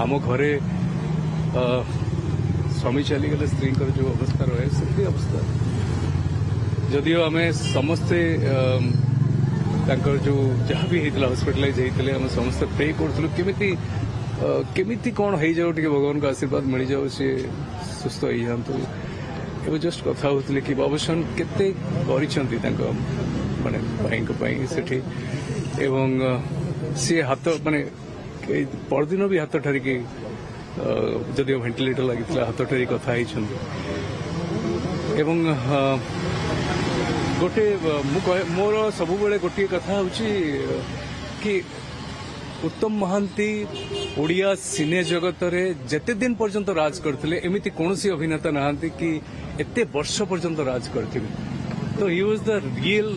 आम घरे स्वामी चलीगले स्त्री जो अवस्था रहे से अवस्था जदियो आम समस्ते जो जहाँ भी होता हस्पिटालाइज होते आम समस्ते प्रे करूँ केमिति कौन हो जाओ टे भगवान का आशीर्वाद मिल जाओ सी सुस्थ हो जातु एवं जस्ट कथा होते कि बाबूसन केते माने भाई सेठी एवं सी हाथ माने परदिन भी हाथ ठारिकी जदियो वेंटिलेटर लगी हाथ ठारी कथा एवं गोटे मोर सब गोटे कथा हूँ कि उत्तम महांती ओडिया सिने जगत रे जेते दिन पर्यंत राज करथिले एमिति कोनोसी अभिनेता नहांती कि एते वर्ष पर्यंत राज करथिले तो he was the real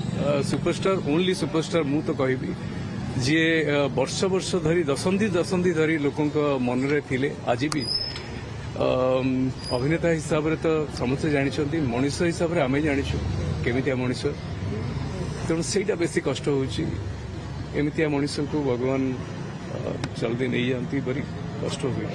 superstar only superstar मु तो कहबी जे वर्ष वर्ष धरी दशंधि धरी लोकों मन रे थिले आज भी अभिनेता हिसाब रे तो समस्त जानिछंती मनुष्य हिसाब रे आमे जानिछु केमितिया मनुष्य तेणु सेटा बेसी कष्ट होउची एमितिया मनुष्य को भगवान जल्दी नहीं जानती बड़ी कष्ट हुए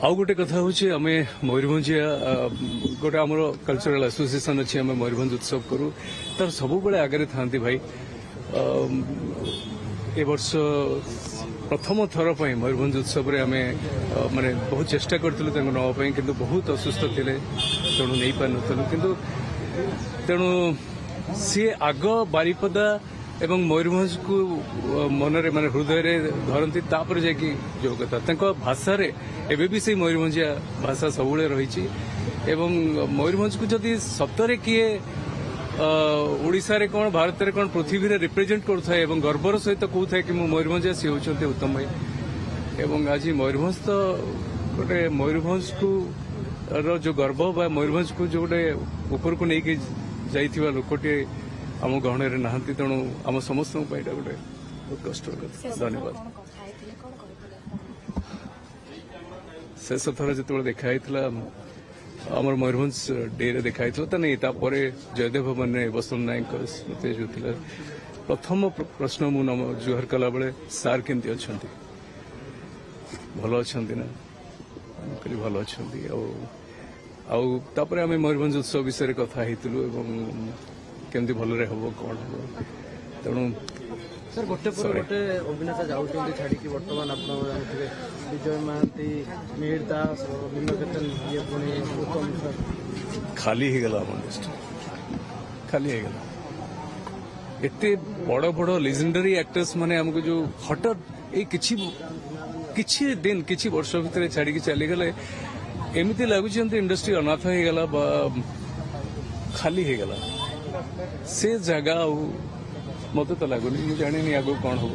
आउ गोटे कथा हूँ आम मयूरभंजिया गोटे आम कल्चरल एसोसिएशन अच्छी आम मयूरभंज उत्सव करूँ तार सब आगे था भाई ए वर्ष प्रथम थर पर मयूरभंज उत्सव रे आमे माने बहुत चेष्टा करथिलु नापी किंतु बहुत असुस्थ थिले तेणु नहीं पार नथिलु किंतु तेणु सी आग बारिपदा एवं मयूरभंज को मनरे माने हृदय रे धरती तापर जाकी जो कथा तांको भाषा रे एबे भी से मयूरभंजिया भाषा सबुले रही एवं मयूरभंज को जदि सतरे किए ओडिशा रे कौन भारत रे कौन पृथ्वी रे रिप्रेजेंट करुଥାଏ एवं गर्वर सहित कहूଥାଏ कि मु मयूरभंज सी होचंते उत्तम भाई एवं आज मयूरभंज तो गोटे मयूरभंज को रो जो गर्व बा मयूरभंज को जो गोटे ऊपर को लेकिन जाइथिबा लोकटे आम गहणे रे नाहंती तेणु आम समस्त गोटे बहुत कष्ट धन्यवाद शेष थर जो देखा आमर मयूरभंज डे रे देखा नहीं तापर जयदेव भवन ने बसंत नायक स्मृति जो प्रथम प्रश्न मु जुहार कला बेले सार केमती अच्छा भल अच्छा ना कहली भल अच्छा आउे आम मयूरभंज उत्सव विषय कथा केमती भल हम कौन हम तेणु सर गोटे गोटे अभिनेता जाऊँ छाड़ी बर्तमान आप जानते विजय महांती मिहिर दास विनोद केतन ये पुणी उत्तम सर खाली हो गला खाली हो गला एते बड़ बड़ लेजेंडरी एक्टर्स माने हमको जो हठात ये किछि दिन किछि वर्ष भितर छाड़ी चली गले एमती लगुच इंडस्ट्री अनाथ हो गला खाली हो गला से जगह मत तो लगुनि मुझे जानी आगे कौन हम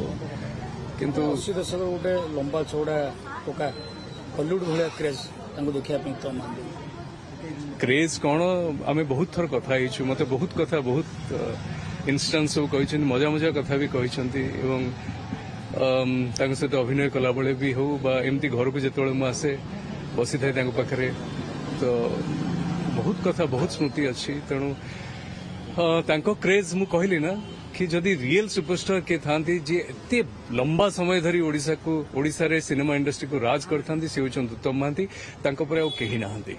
किंतु 80 दशक गोटे लंबा चौड़ा टोका हॉलीवुड भाया क्रेज देखा तो क्रेज कौन आम बहुत थर कथा मत बहुत कथा बहुत इन्स्टान्स सब कही मजा मजा कथा भी कही सहित अभिनय कला बेले भी हो एमती घर को जिते मुझे बसी थाए पाखे तो बहुत कथा बहुत स्मृति अच्छी तेणु क्रेज मु कहली ना कि जदि रियल सुपरस्टार किए था जी एते लंबा समय धरी ओडिशा रे सिनेमा इंडस्ट्री को राज करता से होचंती उत्तम महांती तांको पर आउ केही नाहांती।